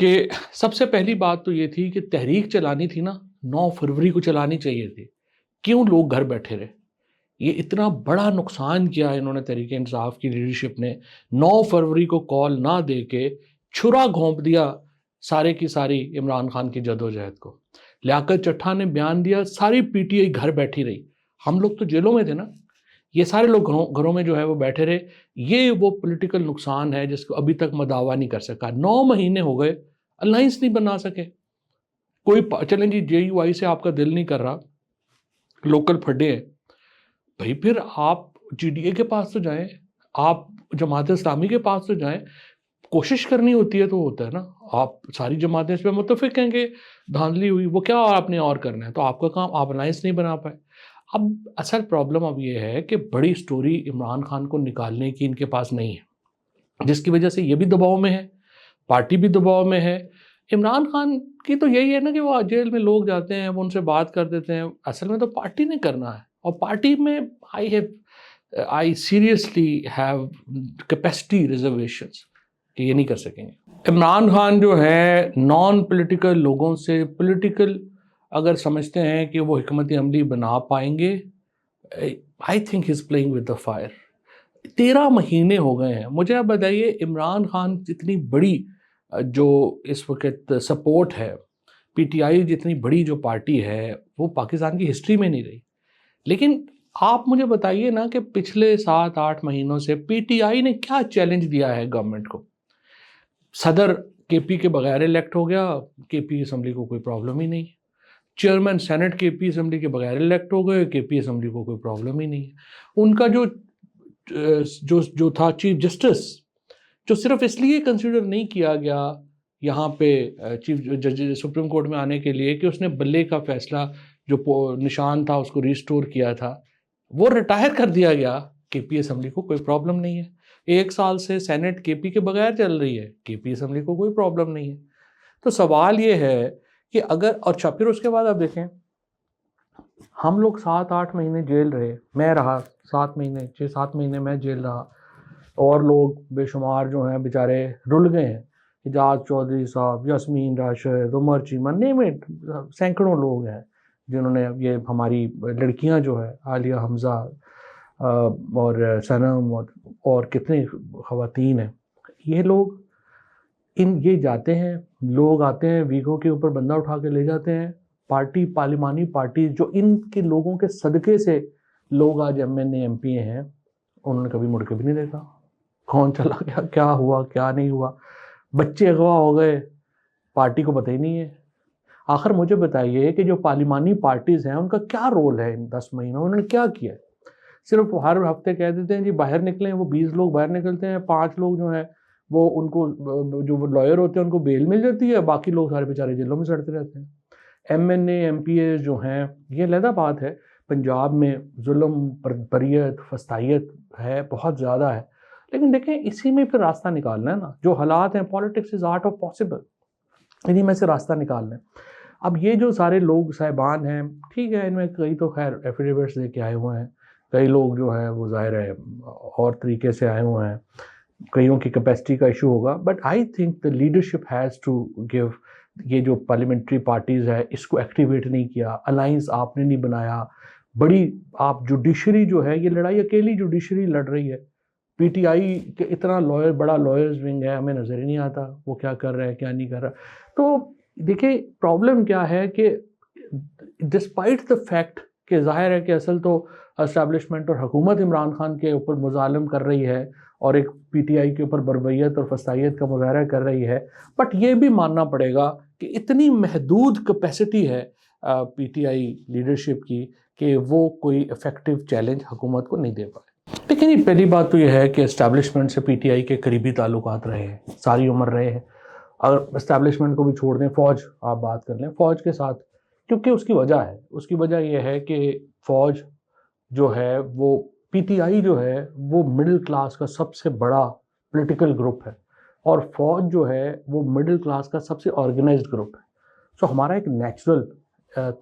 کہ سب سے پہلی بات تو یہ تھی کہ تحریک چلانی تھی نا 9 فروری کو چلانی چاہیے تھی، کیوں لوگ گھر بیٹھے رہے؟ یہ اتنا بڑا نقصان کیا انہوں نے تحریک انصاف کی لیڈرشپ نے 9 فروری کو کال نہ دے کے چھرا گھونپ دیا سارے کی ساری عمران خان کی جدوجہد کو۔ لیاقت چٹھا نے بیان دیا، ساری پی ٹی آئی گھر بیٹھی رہی، ہم لوگ تو جیلوں میں تھے نا، یہ سارے لوگ گھروں میں جو ہے وہ بیٹھے رہے۔ یہ وہ پولیٹیکل نقصان ہے جس کو ابھی تک مداوا نہیں کر سکا۔ 9 مہینے ہو گئے، الائنس نہیں بنا سکے کوئی۔ چلیں جی جے یو آئی سے آپ کا دل نہیں کر رہا، لوکل پھڈے ہیں بھائی، پھر آپ جی ڈی اے کے پاس تو جائیں، آپ جماعت اسلامی کے پاس تو جائیں، کوشش کرنی ہوتی ہے تو ہوتا ہے نا۔ آپ ساری جماعتیں اس پہ متفق ہیں کہ دھاندلی ہوئی، وہ کیا آپ نے اور کرنا ہے، تو آپ کا کام، آپ الائنس نہیں بنا پائے۔ اب اصل پرابلم اب یہ ہے کہ بڑی سٹوری عمران خان کو نکالنے کی ان کے پاس نہیں ہے، جس کی وجہ سے یہ بھی دباؤ میں ہے، پارٹی بھی دباؤ میں ہے۔ عمران خان کی تو یہی ہے نا کہ وہ جیل میں لوگ جاتے ہیں، وہ ان سے بات کر دیتے ہیں، اصل میں تو پارٹی نے کرنا ہے، اور پارٹی میں I seriously have capacity reservations کہ یہ نہیں کر سکیں گے۔ عمران خان جو ہے نان پولیٹیکل لوگوں سے پولیٹیکل اگر سمجھتے ہیں کہ وہ حکمت عملی بنا پائیں گے، I think he's playing with the fire۔ 13 مہینے ہو گئے ہیں، مجھے آپ بتائیے عمران خان جتنی بڑی جو اس وقت سپورٹ ہے، پی ٹی آئی جتنی بڑی جو پارٹی ہے، وہ پاکستان کی ہسٹری میں نہیں رہی، لیکن آپ مجھے بتائیے نا کہ پچھلے 7-8 مہینوں سے پی ٹی آئی نے کیا چیلنج دیا ہے گورنمنٹ کو؟ صدر کے پی کے بغیر الیکٹ ہو گیا، کے پی اسمبلی کو کوئی پرابلم ہی نہیں ہے۔ چیئرمین سینٹ کے پی اسمبلی کے بغیر الیکٹ ہو گئے، کے پی اسمبلی کو کوئی پرابلم ہی نہیں ہے۔ ان کا جو تھا چیف جسٹس، جو صرف اس لیے کنسیڈر نہیں کیا گیا یہاں پہ چیف جج سپریم کورٹ میں آنے کے لیے کہ اس نے بلے کا فیصلہ جو نشان تھا اس کو ریسٹور کیا تھا، وہ ریٹائر کر دیا گیا۔ کے پی اسمبلی کو کوئی پرابلم نہیں ہے، 1 سال سے سینٹ کے پی کے بغیر چل رہی ہے، کے پی اسمبلی کو کوئی پرابلم نہیں ہے۔ تو سوال یہ ہے کہ اگر، اور پھر اس کے بعد آپ دیکھیں ہم لوگ 7-8 مہینے جیل رہے، میں رہا 7 مہینے 6-7 مہینے میں جیل رہا، اور لوگ بے شمار جو ہیں بیچارے رل گئے ہیں، اعجاز چودھری صاحب، یاسمین راشد، عمر چیمن، نیم اٹ، سینکڑوں لوگ ہیں جنہوں نے یہ ہماری لڑکیاں جو ہے عالیہ حمزہ اور صنم اور کتنے خواتین ہیں، یہ لوگ یہ جاتے ہیں، لوگ آتے ہیں ویگو کے اوپر بندہ اٹھا کے لے جاتے ہیں، پارٹی پارلیمانی پارٹی جو ان کے لوگوں کے صدقے سے لوگ آج M N A M P ہیں، انہوں نے کبھی مڑ کے بھی نہیں دیکھا کون چلا گیا، کیا ہوا کیا نہیں ہوا، بچے اغوا ہو گئے، پارٹی کو پتہ ہی نہیں ہے۔ آخر مجھے بتائیے کہ جو پارلیمانی پارٹیز ہیں ان کا کیا رول ہے ان 10 مہینوں، انہوں نے کیا کیا ہے؟ صرف ہر ہفتے کہہ دیتے ہیں جی باہر نکلیں، وہ 20 لوگ باہر نکلتے ہیں، 5 لوگ جو ہیں وہ ان کو جو لائر ہوتے ہیں ان کو بیل مل جاتی ہے، باقی لوگ سارے بیچارے جیلوں میں سڑتے رہتے ہیں۔ M N A M P A جو ہیں، یہ علیحدہ بات ہے، پنجاب میں ظلم، بریت، فسطائیت ہے، بہت زیادہ ہے، لیکن دیکھیں اسی میں پھر راستہ نکالنا ہے نا، جو حالات ہیں، politics is art of possible, انہی میں سے راستہ نکالنا ہے۔ اب یہ جو سارے لوگ صاحبان ہیں، ٹھیک ہے، ان میں کئی تو خیر ایفیڈیوٹس دے کے آئے ہوئے ہیں، کئی لوگ جو ہیں وہ ظاہر ہے اور طریقے سے آئے ہوئے ہیں، کئیوں کی کیپیسٹی کا ایشو ہوگا، but I think the leadership has to give, یہ جو پارلیمنٹری پارٹیز ہے اس کو ایکٹیویٹ نہیں کیا، الائنس آپ نے نہیں بنایا، بڑی آپ جوڈیشری جو ہے، یہ لڑائی اکیلی جوڈیشری لڑ رہی ہے، پی ٹی آئی کے اتنا لائر، بڑا لائرز ونگ ہے، ہمیں نظر ہی نہیں آتا وہ کیا کر رہا ہے کیا نہیں کر رہا۔ تو دیکھیں پرابلم کیا ہے کہ ڈسپائٹ دا فیکٹ کہ ظاہر ہے کہ اصل تو اسٹیبلشمنٹ اور حکومت عمران خان کے اوپر مظالم کر رہی ہے اور ایک پی ٹی آئی کے اوپر بربریت اور فسطائیت کا مظاہرہ کر رہی ہے، بٹ یہ بھی ماننا پڑے گا کہ اتنی محدود کیپیسٹی ہے پی ٹی آئی لیڈرشپ کی کہ وہ کوئی افیکٹو چیلنج حکومت کو نہیں دے پائے۔ لیکن پہلی بات تو یہ ہے کہ اسٹیبلشمنٹ سے پی ٹی آئی کے قریبی تعلقات رہے ہیں، ساری عمر رہے ہیں، اگر اسٹیبلشمنٹ کو بھی چھوڑ دیں، فوج آپ بات کر لیں، فوج کے ساتھ، کیونکہ اس کی وجہ ہے، اس کی وجہ یہ ہے کہ فوج جو ہے وہ پی ٹی آئی جو ہے وہ مڈل کلاس کا سب سے بڑا پولیٹیکل گروپ ہے، اور فوج جو ہے وہ مڈل کلاس کا سب سے آرگنائزڈ گروپ ہے۔ سو ہمارا ایک نیچرل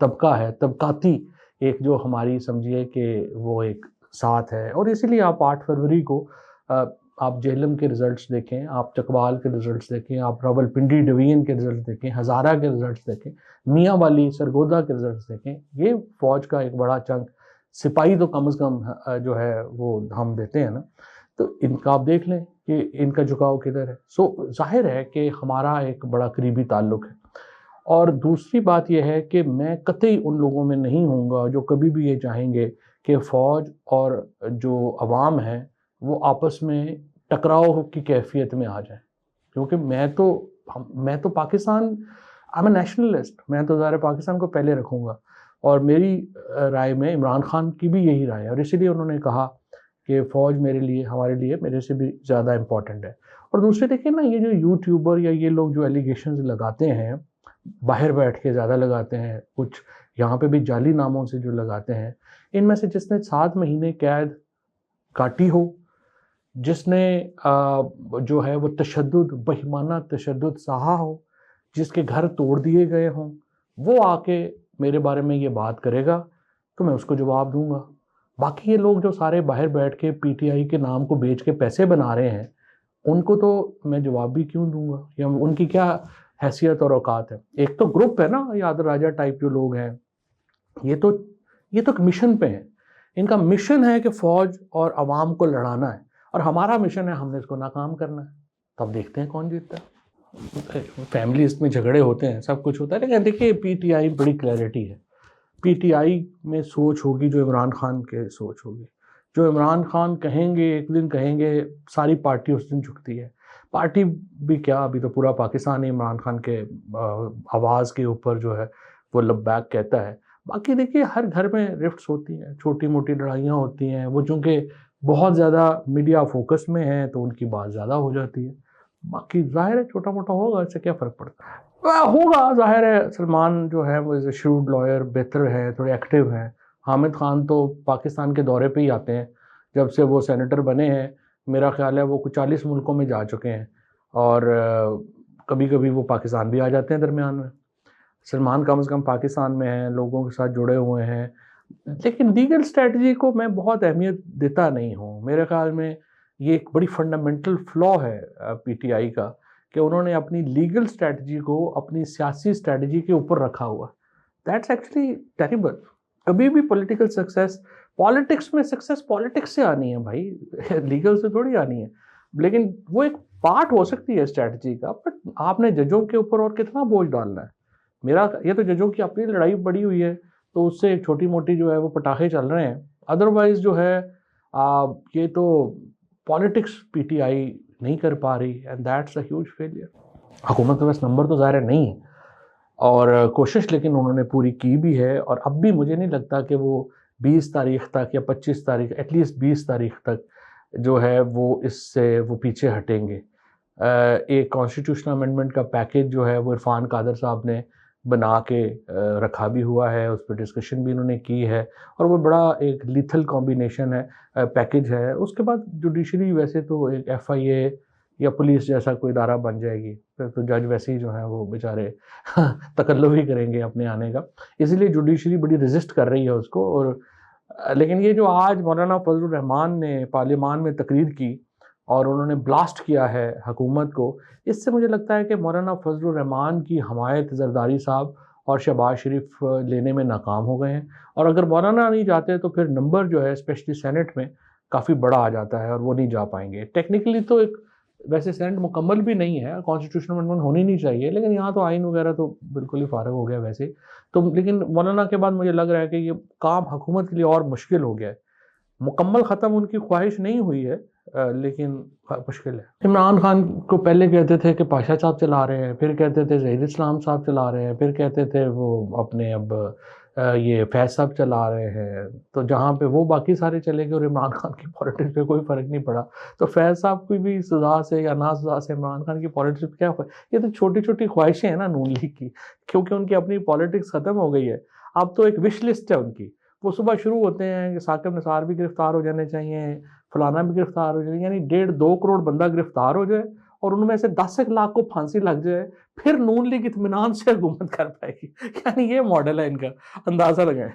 طبقہ ہے، طبقاتی ایک جو ہماری سمجھیے کہ وہ ایک ساتھ ہے، اور اسی لیے آپ 8 فروری کو آپ جہلم کے رزلٹس دیکھیں، آپ چکوال کے رزلٹس دیکھیں، آپ راولپنڈی ڈویژن کے رزلٹس دیکھیں، ہزارہ کے رزلٹس دیکھیں، میاں والی سرگودا کے رزلٹس دیکھیں، یہ فوج کا ایک بڑا چنک سپاہی تو کم از کم جو ہے وہ ہم دیتے ہیں نا، تو ان کا آپ دیکھ لیں کہ ان کا جھکاؤ کدھر ہے. سو ظاہر ہے کہ ہمارا ایک بڑا قریبی تعلق ہے. اور دوسری بات یہ ہے کہ میں قطعی ان لوگوں میں نہیں ہوں گا جو کبھی بھی یہ چاہیں گے کہ فوج اور جو عوام ہے وہ آپس میں ٹکراؤ کی کیفیت میں آ جائیں. کیونکہ میں تو Pakistan I am a nationalist, میں تو ظاہر پاکستان کو پہلے رکھوں گا، اور میری رائے میں عمران خان کی بھی یہی رائے ہے، اور اسی لیے انہوں نے کہا کہ فوج میرے لیے، ہمارے لیے، میرے سے بھی زیادہ امپورٹنٹ ہے. اور دوسرے دیکھیں نا، یہ جو یوٹیوبر یا یہ لوگ جو ایلیگیشنز لگاتے ہیں، باہر بیٹھ کے زیادہ لگاتے ہیں، کچھ یہاں پہ بھی جعلی ناموں سے جو لگاتے ہیں، ان میں سے جس نے 7 مہینے قید کاٹی ہو، جس نے جو ہے وہ تشدد، بہیمانہ تشدد سہا ہو، جس کے گھر توڑ دیے گئے ہوں، وہ آ کے میرے بارے میں یہ بات کرے گا تو میں اس کو جواب دوں گا. باقی یہ لوگ جو سارے باہر بیٹھ کے پی ٹی آئی کے نام کو بیچ کے پیسے بنا رہے ہیں، ان کو تو میں جواب بھی کیوں دوں گا، یا ان کی کیا حیثیت اور اوقات ہے. ایک تو گروپ ہے نا یادر راجہ ٹائپ جو لوگ ہیں، یہ تو ایک مشن پہ ہیں. ان کا مشن ہے کہ فوج اور عوام کو لڑانا ہے، اور ہمارا مشن ہے ہم نے اس کو ناکام کرنا ہے. تب دیکھتے ہیں کون جیتتا ہے. فیملیز میں جھگڑے ہوتے ہیں، سب کچھ ہوتا ہے، لیکن دیکھیے پی ٹی آئی بڑی کلیئرٹی ہے. پی ٹی آئی میں سوچ ہوگی جو عمران خان کے سوچ ہوگی. جو عمران خان کہیں گے، ایک دن کہیں گے، ساری پارٹی اس دن جھکتی ہے. پارٹی بھی کیا، ابھی تو پورا پاکستان ہی عمران خان کے آواز کے اوپر جو ہے وہ لبیک کہتا ہے. باقی دیکھیے ہر گھر میں رفٹس ہوتی ہیں، چھوٹی موٹی لڑائیاں ہوتی ہیں، وہ چونکہ بہت زیادہ میڈیا فوکس میں ہیں تو ان کی بات زیادہ ہو جاتی ہے. باقی ظاہر ہے چھوٹا موٹا ہوگا، اس سے کیا فرق پڑتا ہے. ہوگا ظاہر ہے. سلمان جو ہے وہ ایز اے شروڈ لائر بہتر ہے، تھوڑے ایکٹیو ہیں. حامد خان تو پاکستان کے دورے پہ ہی آتے ہیں، جب سے وہ سینیٹر بنے ہیں میرا خیال ہے وہ کچھ 40 ملکوں میں جا چکے ہیں، اور کبھی کبھی وہ پاکستان بھی آ جاتے ہیں درمیان میں. سلمان کم از کم پاکستان میں ہیں، لوگوں کے ساتھ جڑے ہوئے ہیں. لیکن لیگل اسٹریٹجی کو میں بہت اہمیت دیتا نہیں ہوں. میرے خیال میں یہ ایک بڑی فنڈامنٹل فلا ہے پی ٹی آئی کا، کہ انہوں نے اپنی لیگل اسٹریٹجی کو اپنی سیاسی اسٹریٹجی کے اوپر رکھا ہوا. That's actually terrible. کبھی بھی پولیٹیکل سکسیس، پالیٹکس میں سکسیس پالیٹکس سے آنی ہے بھائی، لیگل سے تھوڑی آنی ہے. لیکن وہ ایک پارٹ ہو سکتی ہے اسٹریٹجی کا، بٹ آپ نے ججوں کے اوپر اور کتنا بوجھ ڈالنا ہے. یہ تو ججوں کی اپنی لڑائی بڑی ہوئی ہے، تو اس سے ایک چھوٹی موٹی جو ہے وہ پٹاخے چل رہے ہیں. ادروائز جو ہے یہ تو پالیٹکس پی ٹی آئی نہیں کر پا رہی، and that's a huge failure. حکومت کے پاس نمبر تو ظاہر نہیں ہے، اور کوشش لیکن انہوں نے پوری کی بھی ہے. اور اب بھی مجھے نہیں لگتا کہ وہ 20 تاریخ تک یا 25 تاریخ، ایٹ لیسٹ 20 تاریخ تک جو ہے وہ اس سے وہ پیچھے ہٹیں گے. ایک کانسٹیٹیوشنل امینڈمنٹ کا پیکج جو ہے وہ عرفان قادر صاحب نے بنا کے رکھا بھی ہوا ہے، اس پہ ڈسکشن بھی انہوں نے کی ہے، اور وہ بڑا ایک لیتھل کمبینیشن ہے، پیکج ہے. اس کے بعد جوڈیشری ویسے تو ایک ایف آئی اے یا پولیس جیسا کوئی ادارہ بن جائے گی، پھر تو جج ویسے ہی جو ہے وہ بیچارے تکلف ہی کریں گے اپنے آنے کا. اسی لیے جوڈیشری بڑی ریزسٹ کر رہی ہے اس کو. اور لیکن یہ جو آج مولانا فضل الرحمان نے پارلیمان میں تقریر کی اور انہوں نے بلاسٹ کیا ہے حکومت کو، اس سے مجھے لگتا ہے کہ مولانا فضل الرحمان کی حمایت زرداری صاحب اور شہباز شریف لینے میں ناکام ہو گئے ہیں. اور اگر مولانا نہیں جاتے تو پھر نمبر جو ہے اسپیشلی سینٹ میں کافی بڑا آ جاتا ہے، اور وہ نہیں جا پائیں گے. ٹیکنیکلی تو ایک ویسے سینٹ مکمل بھی نہیں ہے، کانسٹیٹیوشنل امینڈمنٹ ہونی نہیں چاہیے، لیکن یہاں تو آئین وغیرہ تو بالکل ہی فارغ ہو گیا ویسے تو. لیکن مولانا کے بعد مجھے لگ رہا ہے کہ یہ کام حکومت کے لیے اور مشکل ہو گیا ہے. مکمل ختم ان کی خواہش نہیں ہوئی ہے، لیکن مشکل ہے. عمران خان کو پہلے کہتے تھے کہ پاشا صاحب چلا رہے ہیں، پھر کہتے تھے ظہیر اسلام صاحب چلا رہے ہیں، پھر کہتے تھے وہ اپنے اب یہ فیض صاحب چلا رہے ہیں. تو جہاں پہ وہ باقی سارے چلے گئے اور عمران خان کی پالیٹکس پہ کوئی فرق نہیں پڑا، تو فیض صاحب کی بھی سزا سے یا نا سزا سے عمران خان کی پالیٹکس پہ کیا فرق. یہ تو چھوٹی چھوٹی خواہشیں ہیں نا نون لیگ کی، کیونکہ ان کی اپنی پالیٹکس ختم ہو گئی ہے. اب تو ایک وش لسٹ ہے ان کی. وہ صبح شروع ہوتے ہیں کہ ثاقب نثار بھی گرفتار ہو جانے چاہیے، فلانا بھی گرفتار ہو جائے، یعنی 1.5-2 کروڑ بندہ گرفتار ہو جائے اور ان میں سے 10 لاکھ کو پھانسی لگ جائے، پھر نون لیگ اطمینان سے حکومت کر پائے گی. یعنی یہ ماڈل ہے ان کا، اندازہ لگائیں.